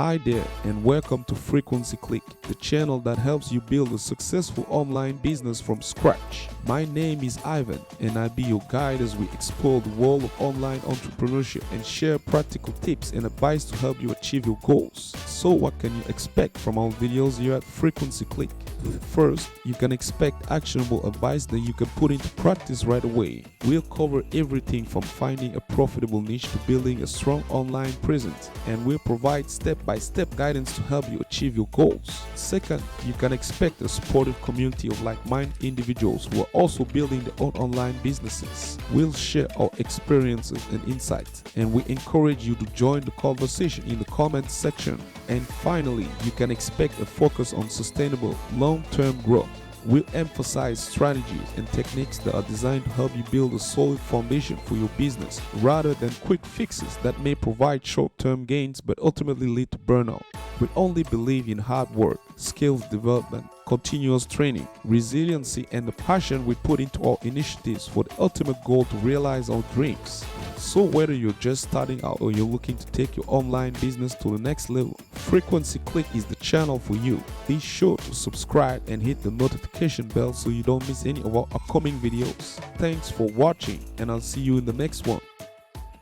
Hi there, and welcome to Frequencyclick, the channel that helps you build a successful online business from scratch. My name is Ivan, and I'll be your guide as we explore the world of online entrepreneurship and share practical tips and advice to help you achieve your goals. So what can you expect from our videos here at Frequencyclick? First, you can expect actionable advice that you can put into practice right away. We'll cover everything from finding a profitable niche to building a strong online presence, and we'll provide step-by-step guidance to help you achieve your goals. Second, you can expect a supportive community of like-minded individuals who are also building their own online businesses. We'll share our experiences and insights, and we encourage you to join the conversation in the comments section. And finally, you can expect a focus on sustainable, long-term growth. We'll emphasize strategies and techniques that are designed to help you build a solid foundation for your business rather than quick fixes that may provide short-term gains but ultimately lead to burnout. We only believe in hard work, skills development, continuous training, resiliency, and the passion we put into our initiatives for the ultimate goal to realize our dreams. So whether you're just starting out or you're looking to take your online business to the next level, Frequencyclick is the channel for you. Be sure to subscribe and hit the notification bell so you don't miss any of our upcoming videos. Thanks for watching, and I'll see you in the next one.